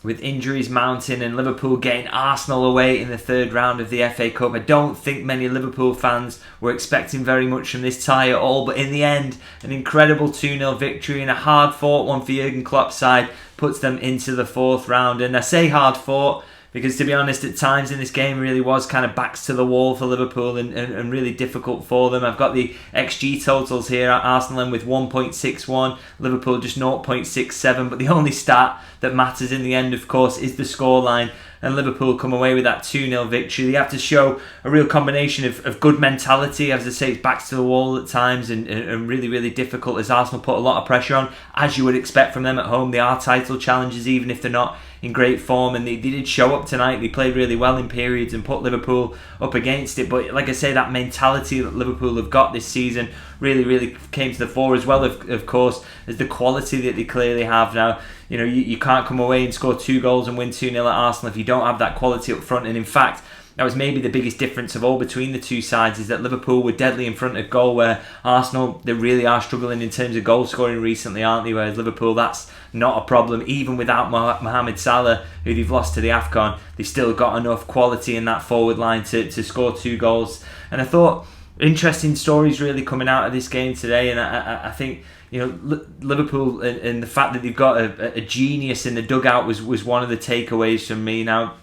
with injuries mounting and Liverpool getting Arsenal away in the third round of the FA Cup. I don't think many Liverpool fans were expecting very much from this tie at all, but in the end, an incredible 2-0 victory and a hard-fought one for Jurgen Klopp's side puts them into the fourth round. And I say hard-fought because, to be honest, at times in this game it really was kind of backs to the wall for Liverpool and really difficult for them. I've got the XG totals here. Arsenal with 1.61, Liverpool just 0.67, but the only stat that matters in the end, of course, is the scoreline. And Liverpool come away with that 2-0 victory. They have to show a real combination of good mentality. As I say, it's backs to the wall at times and really, really difficult as Arsenal put a lot of pressure on, as you would expect from them at home. They are title challengers, even if they're not in great form, and they did show up tonight. They played really well in periods and put Liverpool up against it. But like I say, that mentality that Liverpool have got this season really, really came to the fore, as well, of course, as the quality that they clearly have now. You know, you can't come away and score 2 goals and win 2-0 at Arsenal if you don't have that quality up front. And in fact, that was maybe the biggest difference of all between the two sides, is that Liverpool were deadly in front of goal, where Arsenal, they really are struggling in terms of goal scoring recently, aren't they? Whereas Liverpool, that's not a problem. Even without Mohamed Salah, who they've lost to the AFCON, they've still got enough quality in that forward line to score 2 goals. And I thought, interesting stories really coming out of this game today, and I think, you know, Liverpool and the fact that they've got a genius in the dugout was one of the takeaways from me. Now,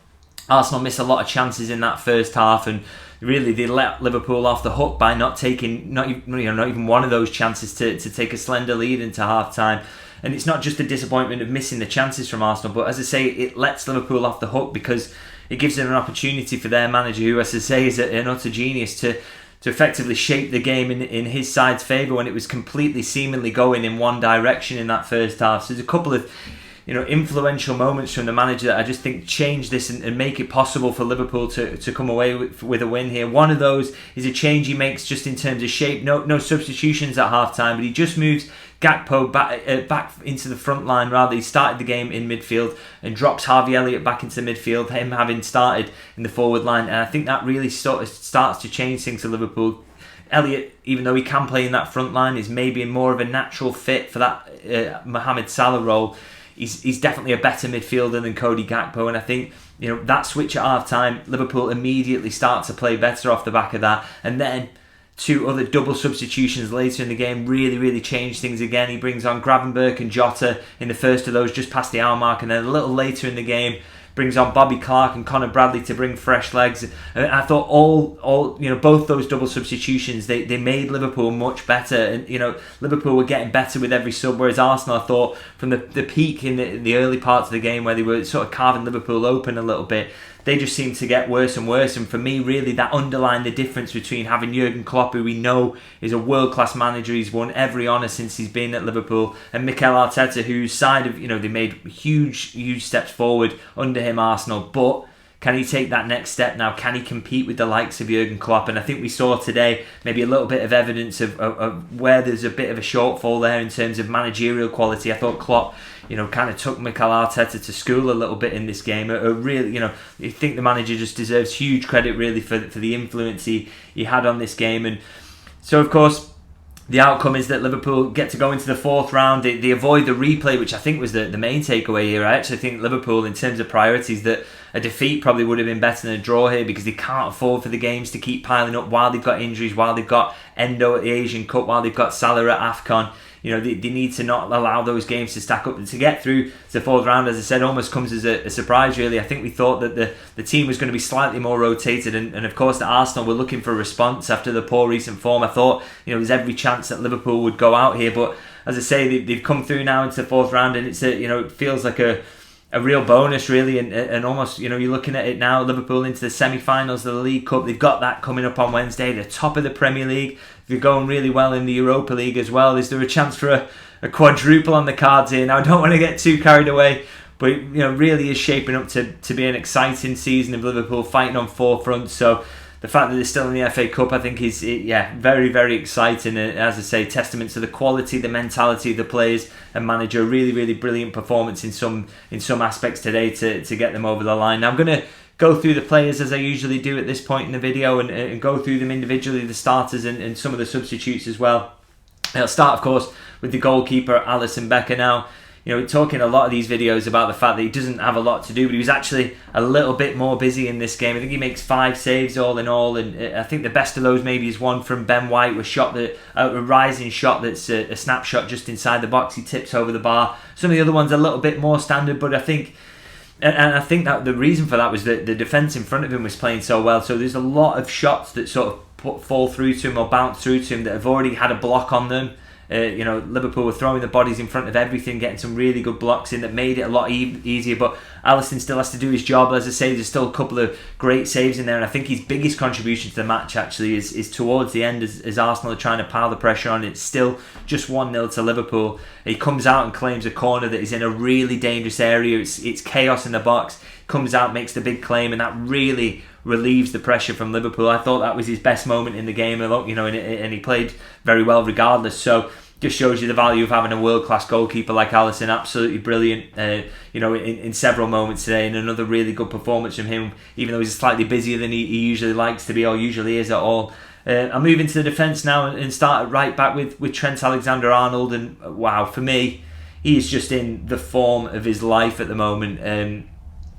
Arsenal missed a lot of chances in that first half, and really they let Liverpool off the hook by not even one of those chances to take a slender lead into half time. And it's not just a disappointment of missing the chances from Arsenal, but as I say, it lets Liverpool off the hook because it gives them an opportunity for their manager, who, as I say, is an utter genius, to effectively shape the game in his side's favour when it was completely seemingly going in one direction in that first half. So there's a couple of, you know, influential moments from the manager that I just think change this and make it possible for Liverpool to come away with a win here. One of those is a change he makes just in terms of shape. No substitutions at half time, but he just moves Gakpo back into the front line. Rather, he started the game in midfield and drops Harvey Elliott back into midfield, him having started in the forward line. And I think that really sort of starts to change things for Liverpool. Elliott, even though he can play in that front line, is maybe more of a natural fit for that Mohamed Salah role. He's definitely a better midfielder than Cody Gakpo, and I think, you know, that switch at half time, Liverpool immediately start to play better off the back of that. And then 2 other double substitutions later in the game really, really changed things again. He brings on Gravenberch and Jota in the first of those just past the hour mark, and then a little later in the game brings on Bobby Clark and Conor Bradley to bring fresh legs. And I thought all you know, both those double substitutions, they made Liverpool much better. And, you know, Liverpool were getting better with every sub, whereas Arsenal, I thought, from the peak in the early parts of the game where they were sort of carving Liverpool open a little bit, they just seemed to get worse and worse. And for me, really, that underlined the difference between having Jurgen Klopp, who we know is a world-class manager, he's won every honour since he's been at Liverpool, and Mikel Arteta, whose side of, you know, they made huge steps forward under him, Arsenal. But can he take that next step now? Can he compete with the likes of Jurgen Klopp? And I think we saw today maybe a little bit of evidence of where there's a bit of a shortfall there in terms of managerial quality. I thought Klopp, you know, kind of took Mikel Arteta to school a little bit in this game. Really, you know, I think the manager just deserves huge credit really for the influence he had on this game. And so, of course, the outcome is that Liverpool get to go into the fourth round. They avoid the replay, which I think was the main takeaway here. I actually think Liverpool, in terms of priorities, that a defeat probably would have been better than a draw here, because they can't afford for the games to keep piling up while they've got injuries, while they've got Endo at the Asian Cup, while they've got Salah at AFCON. You know, they need to not allow those games to stack up. And to get through to the fourth round, as I said, almost comes as a surprise, really. I think we thought that the team was going to be slightly more rotated. And of course, the Arsenal were looking for a response after the poor recent form. I thought, you know, there's every chance that Liverpool would go out here. But as I say, they've come through now into the fourth round, and it feels like a real bonus, really, and almost, you know, you're looking at it now, Liverpool into the semi-finals of the League Cup. They've got that coming up on Wednesday. They're top of the Premier League. They're going really well in the Europa League as well. Is there a chance for a quadruple on the cards here? Now, I don't want to get too carried away, but, you know, really is shaping up to be an exciting season of Liverpool fighting on four fronts. So the fact that they're still in the FA Cup, I think, is very, very exciting. And as I say, testament to the quality, the mentality of the players and manager. Really, really brilliant performance in some aspects today to get them over the line. Now, I'm going to go through the players as I usually do at this point in the video and go through them individually, the starters and some of the substitutes as well. I'll start, of course, with the goalkeeper, Alisson Becker. Now, talking a lot of these videos about the fact that he doesn't have a lot to do, but he was actually a little bit more busy in this game. I think he makes 5 saves all in all, and I think the best of those maybe is one from Ben White, a rising shot that's a snapshot just inside the box. He tips over the bar. Some of the other ones are a little bit more standard, but I think that the reason for that was that the defence in front of him was playing so well. So there's a lot of shots that sort of fall through to him or bounce through to him that have already had a block on them. Liverpool were throwing the bodies in front of everything, getting some really good blocks in that made it a lot easier. But Alisson still has to do his job. As I say, there's still a couple of great saves in there, and I think his biggest contribution to the match actually is towards the end as Arsenal are trying to pile the pressure on. It's still just 1-0 to Liverpool. He comes out and claims a corner that is in a really dangerous area. It's chaos in the box. Comes out, makes the big claim, and that really relieves the pressure from Liverpool. I thought that was his best moment in the game, and he played very well regardless. So just shows you the value of having a world-class goalkeeper like Alisson. Absolutely brilliant, in several moments today, and another really good performance from him, even though he's slightly busier than he usually likes to be or usually is at all. I'll move into the defence now and start right back with Trent Alexander-Arnold, and wow, for me, he is just in the form of his life at the moment.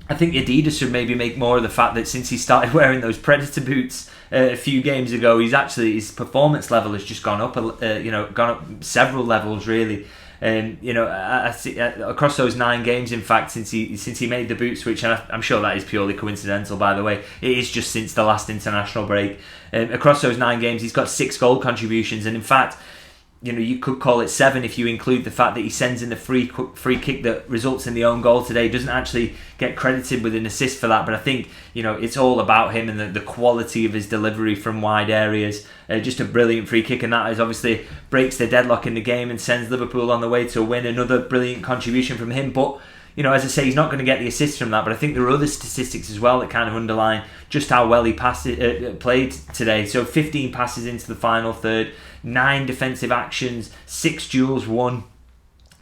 I think Adidas should maybe make more of the fact that since he started wearing those Predator boots a few games ago, his performance level has just gone up, gone up several levels really. I see, across those 9 games, in fact, since he made the boot switch, and I'm sure that is purely coincidental, by the way. It is just since the last international break. Across those 9 games, he's got 6 goal contributions, and in fact, you could call it 7 if you include the fact that he sends in the free kick that results in the own goal today. He doesn't actually get credited with an assist for that, but I think it's all about him and the quality of his delivery from wide areas. Just a brilliant free kick, and that is obviously breaks the deadlock in the game and sends Liverpool on the way to a win. Another brilliant contribution from him, but as I say, he's not going to get the assist from that, but I think there are other statistics as well that kind of underline just how well he played today. So 15 passes into the final third, 9 defensive actions, 6 duels won.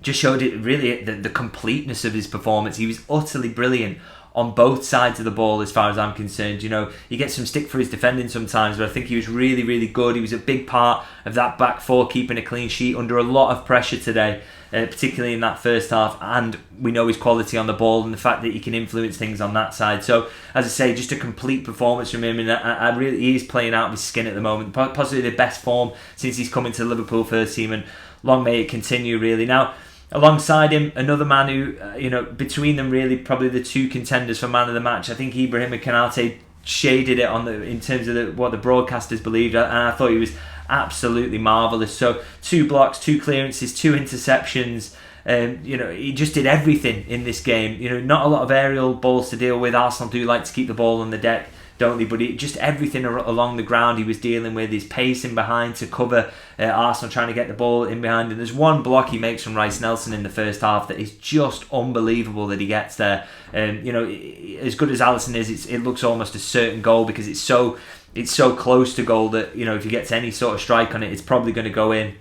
Just showed it really the completeness of his performance. He was utterly brilliant on both sides of the ball as far as I'm concerned. He gets some stick for his defending sometimes, but I think he was really, really good. He was a big part of that back four, keeping a clean sheet under a lot of pressure today, particularly in that first half, and we know his quality on the ball and the fact that he can influence things on that side. So, as I say, just a complete performance from him, and I really, he is playing out of his skin at the moment, possibly the best form since he's come into the Liverpool first team, and long may it continue, really. Now, alongside him, another man who, between them really, probably the 2 contenders for man of the match. I think Ibrahim Konate shaded it in terms of what the broadcasters believed, and I thought he was absolutely marvellous. So 2 blocks, 2 clearances, 2 interceptions. He just did everything in this game. Not a lot of aerial balls to deal with. Arsenal do like to keep the ball on the deck, don't they? But just everything along the ground he was dealing with. His pace in behind to cover Arsenal trying to get the ball in behind. And there's one block he makes from Rice Nelson in the first half that is just unbelievable that he gets there. As good as Alisson is, it looks almost a certain goal because it's so close to goal that if he gets any sort of strike on it, it's probably going to go in.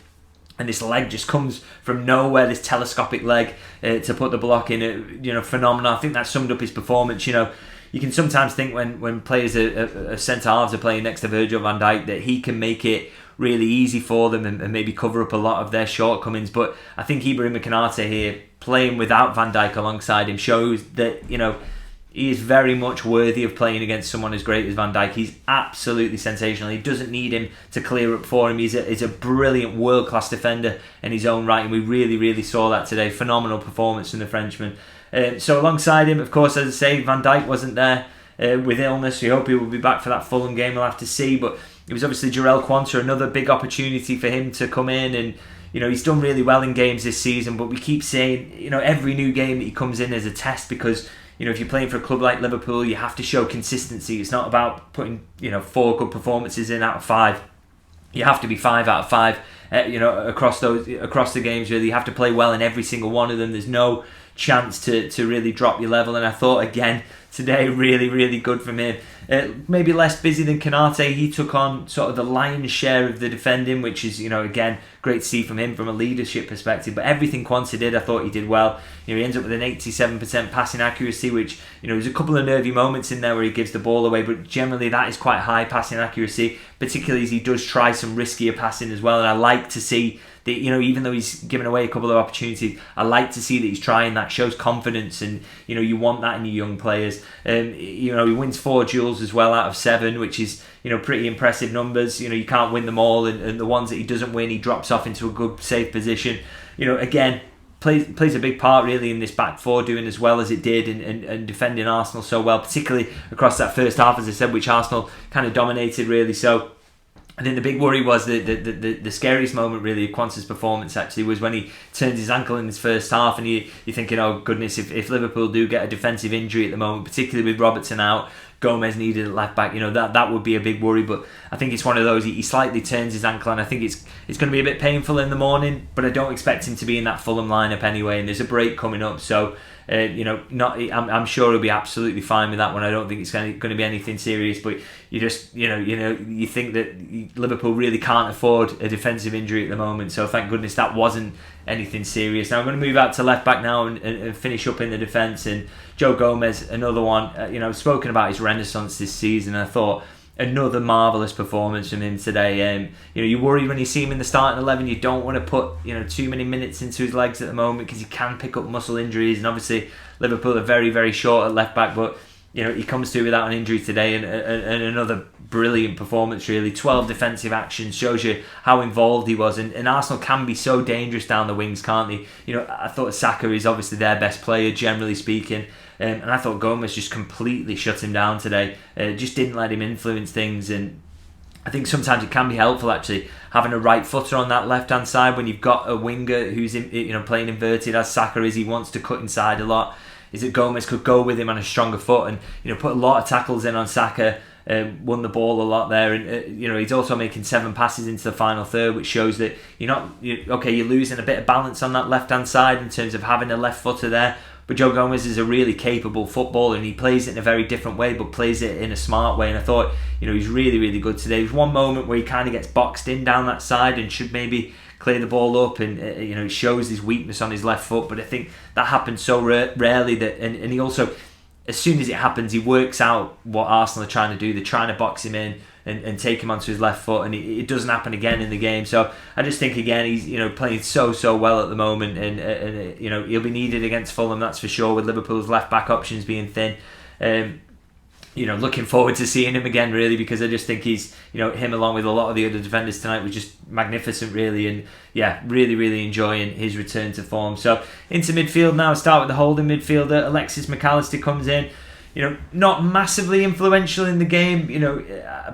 And this leg just comes from nowhere, this telescopic leg to put the block in. Phenomenal. I think that summed up his performance. You can sometimes think when players are centre halves are playing next to Virgil van Dijk that he can make it really easy for them and maybe cover up a lot of their shortcomings. But I think Ibrahim Konate here, playing without Van Dijk alongside him, shows that he is very much worthy of playing against someone as great as Van Dijk. He's absolutely sensational. He doesn't need him to clear up for him. He's a brilliant world-class defender in his own right, and we really, really saw that today. Phenomenal performance from the Frenchman. So alongside him, of course, as I say, Van Dijk wasn't there with illness. We hope he will be back for that Fulham game. We'll have to see. But it was obviously Jarell Quansah, another big opportunity for him to come in, and he's done really well in games this season. But we keep saying, every new game that he comes in is a test because if you're playing for a club like Liverpool, you have to show consistency. It's not about putting 4 good performances in out of 5. You have to be 5 out of 5. Across the games, really, you have to play well in every single one of them. There's no chance to really drop your level, and I thought again today really, really good from him. Maybe less busy than Konate. He took on sort of the lion's share of the defending, which is again great to see from him from a leadership perspective. But everything Quansah did, I thought he did well. He ends up with an 87% passing accuracy, which there's a couple of nervy moments in there where he gives the ball away, but generally that is quite high passing accuracy, particularly as he does try some riskier passing as well. And I like to see even though he's given away a couple of opportunities, I like to see that he's trying. That shows confidence, and you want that in your young players. He wins 4 duels as well out of 7, which is pretty impressive numbers. You can't win them all, and the ones that he doesn't win, he drops off into a good safe position. Again, plays a big part really in this back four doing as well as it did, and defending Arsenal so well, particularly across that first half, as I said, which Arsenal kind of dominated really. So I think the big worry was the scariest moment really of Quansah's performance actually was when he turns his ankle in his first half, and you're thinking, oh goodness, if Liverpool do get a defensive injury at the moment, particularly with Robertson out, Gomez needed at left back, that would be a big worry. But I think it's one of those, he slightly turns his ankle, and I think it's going to be a bit painful in the morning, but I don't expect him to be in that Fulham lineup anyway, and there's a break coming up, so I'm sure he'll be absolutely fine with that one. I don't think it's going to be anything serious, but you just you think that Liverpool really can't afford a defensive injury at the moment, so thank goodness that wasn't anything serious. Now I'm going to move out to left back now and finish up in the defence, and Joe Gomez, another one. I've spoken about his renaissance this season, and I thought another marvellous performance from him today. You worry when you see him in the starting 11. You don't want to put too many minutes into his legs at the moment, because he can pick up muscle injuries, and obviously Liverpool are very, very short at left back, but he comes through without an injury today, and another brilliant performance really. 12 defensive actions, shows you how involved he was, and Arsenal can be so dangerous down the wings, can't they? I thought Saka is obviously their best player generally speaking, and I thought Gomez just completely shut him down today, just didn't let him influence things. And I think sometimes it can be helpful actually having a right footer on that left hand side when you've got a winger who's playing inverted as Saka is. He wants to cut inside a lot. Is that Gomez could go with him on a stronger foot and put a lot of tackles in on Saka, won the ball a lot there, and he's also making 7 passes into the final third, which shows that you're losing a bit of balance on that left hand side in terms of having a left footer there. But Joe Gomez is a really capable footballer, and he plays it in a very different way, but plays it in a smart way. And I thought, he's really, really good today. There's one moment where he kind of gets boxed in down that side and should maybe clear the ball up, and it shows his weakness on his left foot. But I think that happens so rarely that, and he also, as soon as it happens, he works out what Arsenal are trying to do. They're trying to box him in and take him onto his left foot, and it doesn't happen again in the game. So I just think again he's playing so well at the moment, and he'll be needed against Fulham, that's for sure, with Liverpool's left back options being thin. Looking forward to seeing him again really, because I just think he's him along with a lot of the other defenders tonight was just magnificent really, and really enjoying his return to form. So into midfield now, start with the holding midfielder. Alexis McAllister comes in. Not massively influential in the game,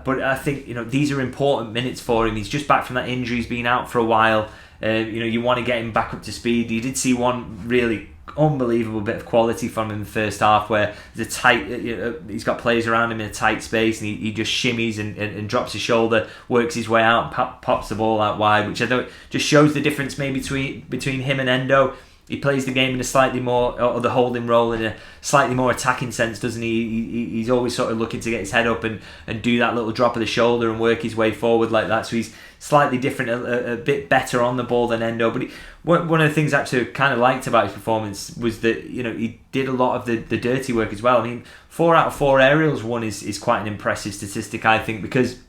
but I think these are important minutes for him. He's just back from that injury. He's been out for a while. You want to get him back up to speed. You did see one really unbelievable bit of quality from him in the first half, where he's got players around him in a tight space, and he just shimmies and drops his shoulder, works his way out, pops the ball out wide, which I thought just shows the difference maybe between him and Endo. He plays the game in a slightly more, or the holding role in a slightly more attacking sense, doesn't he? He's always sort of looking to get his head up and do that little drop of the shoulder and work his way forward like that. So he's slightly different, a bit better on the ball than Endo. But one of the things actually I kind of liked about his performance was that he did a lot of the dirty work as well. I mean, 4 out of 4 aerials won is quite an impressive statistic, I think, because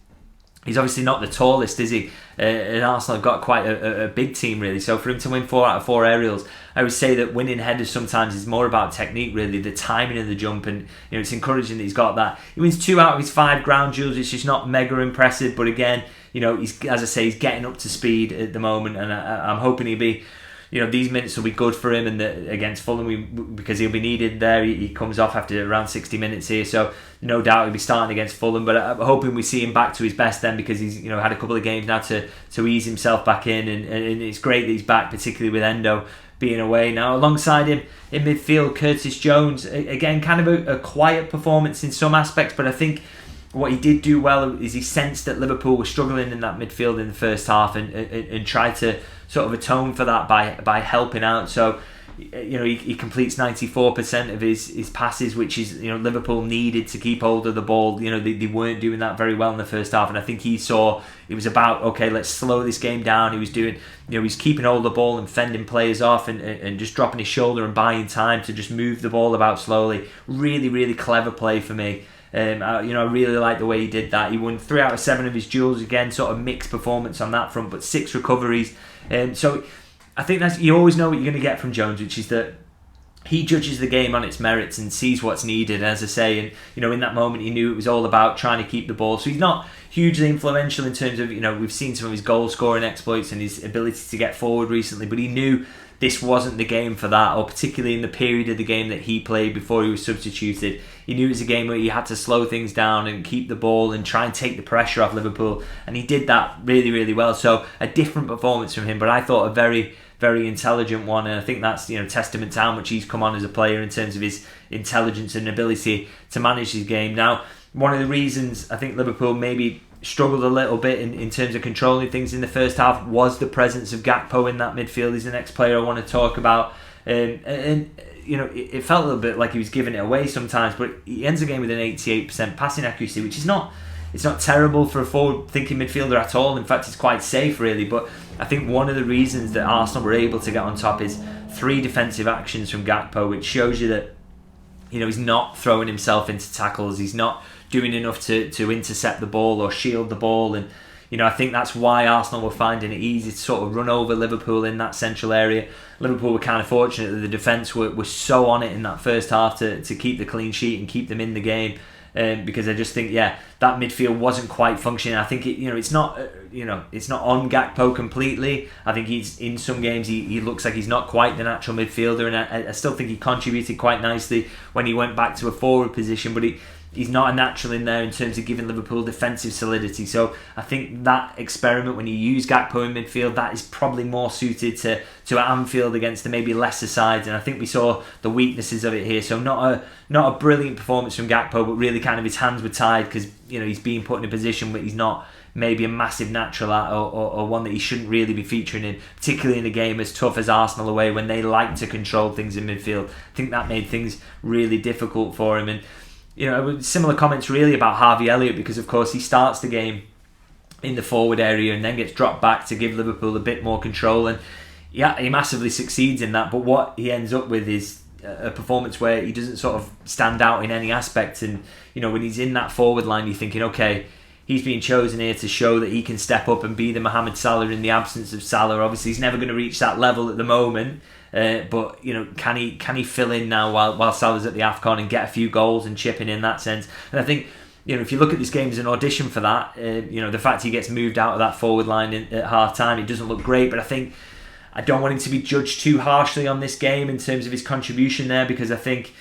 he's obviously not the tallest, is he? And Arsenal have got quite a big team, really. So for him to win 4 out of 4 aerials, I would say that winning headers sometimes is more about technique, really, the timing of the jump. And it's encouraging that he's got that. He wins 2 out of his 5 ground duels, which is not mega impressive. But again, he's, as I say, he's getting up to speed at the moment. And I'm hoping he'll be... these minutes will be good for him, and against Fulham, because he'll be needed there. He comes off after around 60 minutes here, so no doubt he'll be starting against Fulham. But I'm hoping we see him back to his best then, because he's had a couple of games now to ease himself back in, and it's great that he's back, particularly with Endo being away. Now alongside him in midfield, Curtis Jones, again kind of a quiet performance in some aspects, but I think what he did do well is he sensed that Liverpool was struggling in that midfield in the first half, and tried to sort of atone for that by helping out. So he completes 94% of his passes, which is Liverpool needed to keep hold of the ball. They weren't doing that very well in the first half, and I think he saw it was about, okay, let's slow this game down. He was doing he's keeping hold of the ball and fending players off, and just dropping his shoulder and buying time to just move the ball about slowly. Really clever play for me. I really like the way he did that. He won 3 out of 7 of his duels. Again, sort of mixed performance on that front, but 6 recoveries. So I think you always know what you're going to get from Jones, which is that he judges the game on its merits and sees what's needed, as I say. And in that moment, he knew it was all about trying to keep the ball. So he's not hugely influential in terms of, we've seen some of his goal scoring exploits and his ability to get forward recently, but he knew this wasn't the game for that, or particularly in the period of the game that he played before he was substituted. He knew it was a game where he had to slow things down and keep the ball and try and take the pressure off Liverpool, and he did that really, really well. So a different performance from him, but I thought a very, very intelligent one, and I think that's testament to how much he's come on as a player in terms of his intelligence and ability to manage his game. Now, one of the reasons I think Liverpool maybe struggled a little bit in terms of controlling things in the first half was the presence of Gakpo in that midfield. He's the next player I want to talk about, and it felt a little bit like he was giving it away sometimes, but he ends the game with an 88% passing accuracy, which is not terrible for a forward-thinking midfielder at all. In fact, it's quite safe, really. But I think one of the reasons that Arsenal were able to get on top is 3 defensive actions from Gakpo, which shows you that he's not throwing himself into tackles. He's not doing enough to intercept the ball or shield the ball. And I think that's why Arsenal were finding it easy to sort of run over Liverpool in that central area. Liverpool were kind of fortunate that the defence were so on it in that first half to keep the clean sheet and keep them in the game. Because I just think, that midfield wasn't quite functioning. I think it's not on Gakpo completely. I think he's in some games he looks like he's not quite the natural midfielder, and I still think he contributed quite nicely when he went back to a forward position, but he's not a natural in there in terms of giving Liverpool defensive solidity. So I think that experiment, when you use Gakpo in midfield, that is probably more suited to Anfield against the maybe lesser sides, and I think we saw the weaknesses of it here. So not a brilliant performance from Gakpo, but really kind of his hands were tied because he's being put in a position where he's not maybe a massive natural at, or one that he shouldn't really be featuring in, particularly in a game as tough as Arsenal away when they like to control things in midfield. I think that made things really difficult for him. And similar comments really about Harvey Elliott, because of course he starts the game in the forward area and then gets dropped back to give Liverpool a bit more control, and he massively succeeds in that. But what he ends up with is a performance where he doesn't sort of stand out in any aspect. And when he's in that forward line, you're thinking, okay, he's been chosen here to show that he can step up and be the Mohamed Salah in the absence of Salah. Obviously he's never going to reach that level at the moment, but can he fill in now while Salah's at the AFCON and get a few goals and chip in that sense? And I think if you look at this game as an audition for that, the fact he gets moved out of that forward line at half time, it doesn't look great. But I don't want him to be judged too harshly on this game in terms of his contribution there, because I think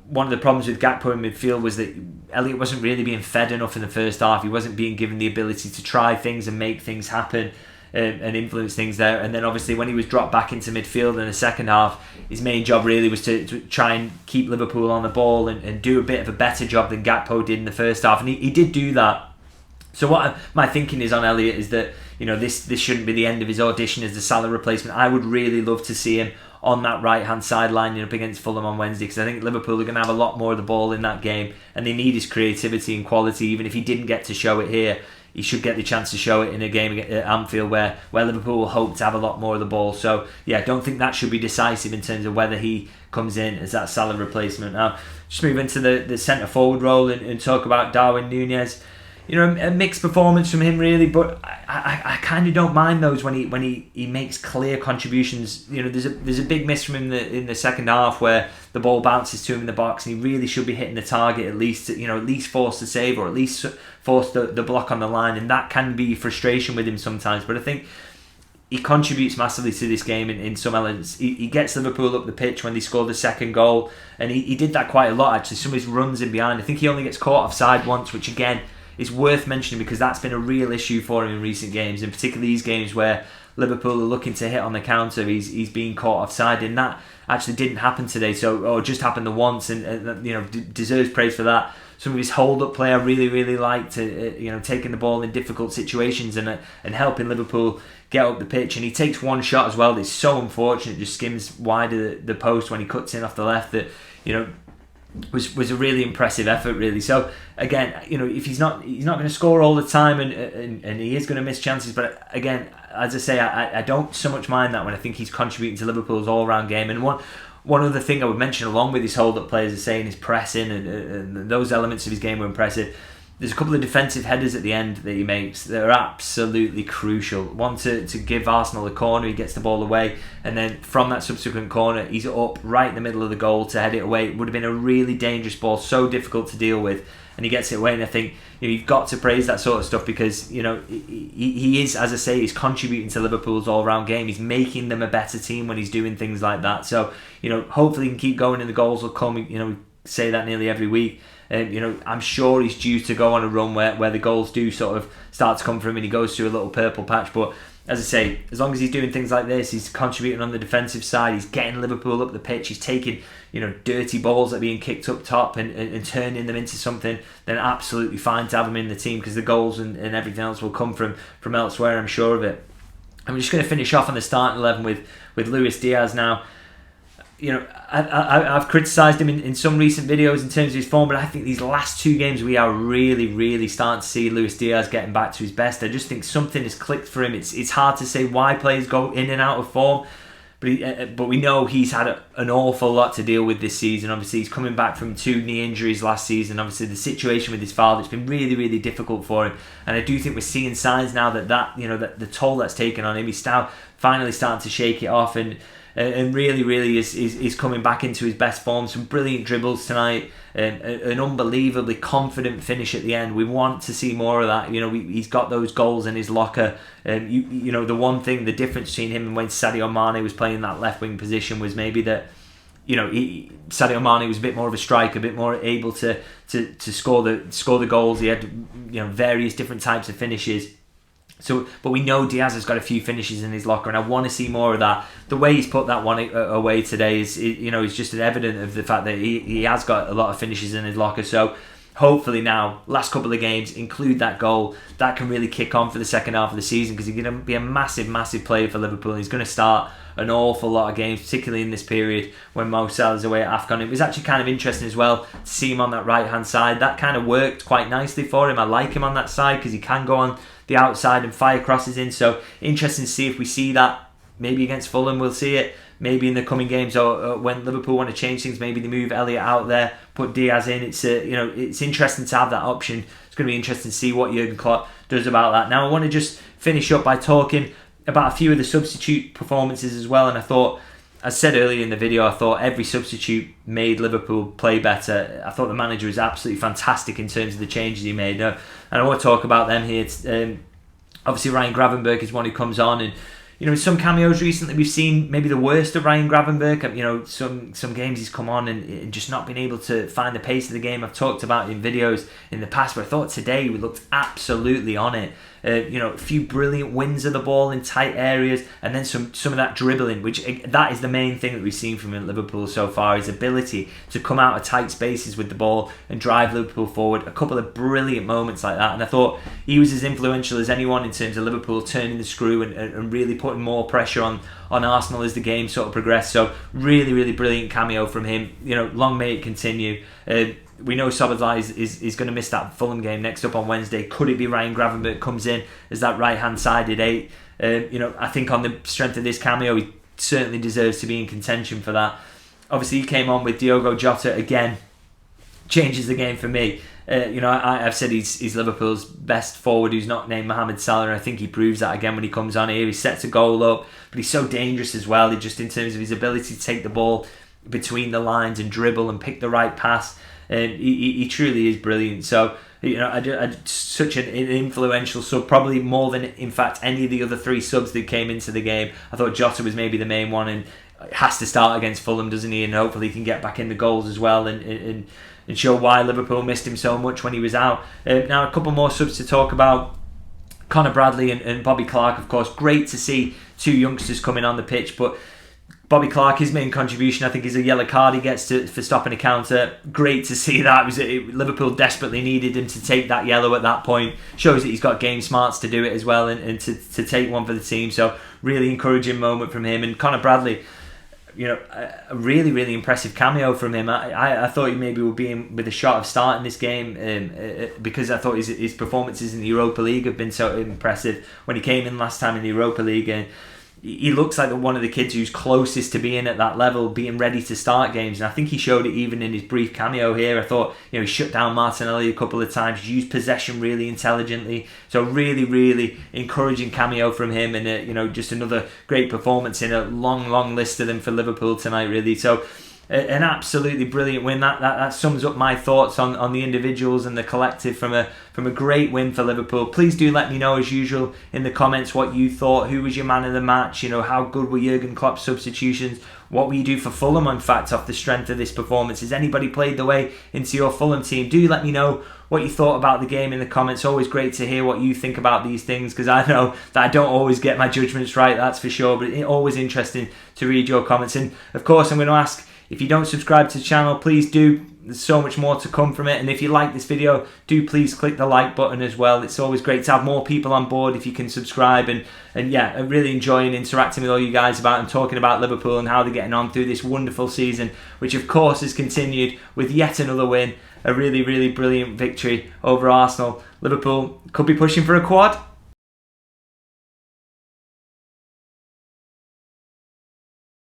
one of the problems with Gakpo in midfield was that Elliott wasn't really being fed enough in the first half. He wasn't being given the ability to try things and make things happen and influence things there. And then obviously when he was dropped back into midfield in the second half, his main job really was to try and keep Liverpool on the ball and do a bit of a better job than Gakpo did in the first half. And he did do that. So what my thinking is on Elliott is that this shouldn't be the end of his audition as the Salah replacement. I would really love to see him on that right hand side lining up against Fulham on Wednesday, because I think Liverpool are going to have a lot more of the ball in that game, and they need his creativity and quality. Even if he didn't get to show it here, he should get the chance to show it in a game at Anfield where Liverpool will hope to have a lot more of the ball. So I don't think that should be decisive in terms of whether he comes in as that Salah replacement. Now just move into the centre forward role and talk about Darwin Núñez. A mixed performance from him really, but I kind of don't mind those when he makes clear contributions. There's a big miss from him in the second half where the ball bounces to him in the box, and he really should be hitting the target at least force the save, or at least force the block on the line, and that can be frustration with him sometimes. But I think he contributes massively to this game in some elements. He gets Liverpool up the pitch when they score the second goal, and he did that quite a lot actually. Some of his runs in behind, I think he only gets caught offside once, which again is worth mentioning because that's been a real issue for him in recent games, and particularly these games where Liverpool are looking to hit on the counter. He's being caught offside, and that actually didn't happen today. Or just happened the once, and deserves praise for that. Some of his hold-up play I really liked, taking the ball in difficult situations and helping Liverpool get up the pitch. And he takes one shot as well that's so unfortunate, just skims wide of the post when he cuts in off the left. That was a really impressive effort, really. So again, if he's not going to score all the time, and he is going to miss chances, but again, as I say, I don't so much mind that when I think he's contributing to Liverpool's all-round game. And one other thing I would mention along with his hold-up play, as I say, in his pressing and those elements of his game were impressive. there's a couple of defensive headers at the end that he makes that are absolutely crucial. One to give Arsenal a corner, he gets the ball away, and then from that subsequent corner, he's up right in the middle of the goal to head it away. It would have been a really dangerous ball, so difficult to deal with, and he gets it away. And I think you've got to praise that sort of stuff because he is, as I say, he's contributing to Liverpool's all-round game. He's making them a better team when he's doing things like that. So hopefully he can keep going and the goals will come. We say that nearly every week. I'm sure he's due to go on a run where the goals do sort of start to come from him and he goes through a little purple patch. But as I say, as long as he's doing things like this, he's contributing on the defensive side, he's getting Liverpool up the pitch, he's taking dirty balls that are being kicked up top and turning them into something, then absolutely fine to have him in the team because the goals and everything else will come from elsewhere, I'm sure of it. I'm just going to finish off on the starting 11 with Luis Diaz now. I've criticised him in some recent videos in terms of his form, but I think these last two games we are really, really starting to see Luis Diaz getting back to his best. I just think something has clicked for him. It's hard to say why players go in and out of form, but we know he's had an awful lot to deal with this season. Obviously, he's coming back from 2 knee injuries last season. Obviously, the situation with his father, it's been really, really difficult for him. And I do think we're seeing signs now that that the toll that's taken on him, he's finally starting to shake it off and really is coming back into his best form. Some brilliant dribbles tonight, an unbelievably confident finish at the end. We want to see more of that. He's got those goals in his locker. The one thing, the difference between him and when Sadio Mane was playing that left wing position was maybe that Sadio Mane was a bit more of a striker, a bit more able to score the goals. He had various different types of finishes. So, but we know Diaz has got a few finishes in his locker, and I want to see more of that. The way he's put that one away today is just an evidence of the fact that he has got a lot of finishes in his locker. So, hopefully now, last couple of games, include that goal. That can really kick on for the second half of the season because he's going to be a massive player for Liverpool. And he's going to start an awful lot of games, particularly in this period when Mo Salah's away at AFCON. It was actually kind of interesting as well to see him on that right-hand side. That kind of worked quite nicely for him. I like him on that side because he can go on the outside and fire crosses in. So interesting to see if we see that maybe against Fulham. We'll see it maybe in the coming games, or when Liverpool want to change things, maybe they move Elliott out there, put Diaz in. It's it's interesting to have that option. It's going to be interesting to see what Jurgen Klopp does about that. Now I want to just finish up by talking about a few of the substitute performances as well. And I thought, as said earlier in the video, I thought every substitute made Liverpool play better. I thought the manager was absolutely fantastic in terms of the changes he made. And I want to talk about them here. Obviously, Ryan Gravenberch is one who comes on, and some cameos recently we've seen maybe the worst of Ryan Gravenberch. Some games he's come on and just not been able to find the pace of the game. I've talked about it in videos in the past, but I thought today we looked absolutely on it. A few brilliant wins of the ball in tight areas, and then some of that dribbling, which that is the main thing that we've seen from him at Liverpool so far, his ability to come out of tight spaces with the ball and drive Liverpool forward. A couple of brilliant moments like that, and I thought he was as influential as anyone in terms of Liverpool turning the screw and really putting more pressure on Arsenal as the game sort of progressed. So really brilliant cameo from him. Long may it continue. We know Szoboszlai is going to miss that Fulham game next up on Wednesday. Could it be Ryan Gravenberch comes in as that right-hand sided 8? I think on the strength of this cameo, he certainly deserves to be in contention for that. Obviously, he came on with Diogo Jota again. Changes the game for me. I've said he's Liverpool's best forward who's not named Mohamed Salah, and I think he proves that again when he comes on here. He sets a goal up, but he's so dangerous as well. Just in terms of his ability to take the ball between the lines and dribble and pick the right pass. He truly is brilliant. So such an influential sub, probably more than in fact any of the other 3 subs that came into the game. I thought Jota was maybe the main one, and has to start against Fulham, doesn't he? And hopefully he can get back in the goals as well and show why Liverpool missed him so much when he was out. Now a couple more subs to talk about. Connor Bradley and Bobby Clark, of course. Great to see 2 youngsters coming on the pitch, but Bobby Clark, his main contribution, I think, is a yellow card he gets for stopping a counter. Great to see that. Liverpool desperately needed him to take that yellow at that point. Shows that he's got game smarts to do it as well and to take one for the team. So really encouraging moment from him. And Connor Bradley, a really impressive cameo from him. I thought he maybe would be in with a shot of starting this game because I thought his performances in the Europa League have been so impressive when he came in last time in the Europa League. And he looks like one of the kids who's closest to being at that level, being ready to start games. And I think he showed it even in his brief cameo here. I thought, he shut down Martinelli a couple of times, used possession really intelligently. So really, really encouraging cameo from him, and just another great performance in a long, long list of them for Liverpool tonight, really. So an absolutely brilliant win. That sums up my thoughts on the individuals and the collective from a great win for Liverpool. Please do let me know, as usual, in the comments what you thought. Who was your man of the match? How good were Jurgen Klopp's substitutions? What will you do for Fulham, in fact, off the strength of this performance? Has anybody played their way into your Fulham team? Do let me know what you thought about the game in the comments. Always great to hear what you think about these things, because I know that I don't always get my judgments right, that's for sure, but it's always interesting to read your comments. And of course, I'm going to ask, if you don't subscribe to the channel, please do. There's so much more to come from it. And if you like this video, do please click the like button as well. It's always great to have more people on board if you can subscribe. And yeah, I'm really enjoying interacting with all you guys about and talking about Liverpool and how they're getting on through this wonderful season, which of course has continued with yet another win. A really, really brilliant victory over Arsenal. Liverpool could be pushing for a quad.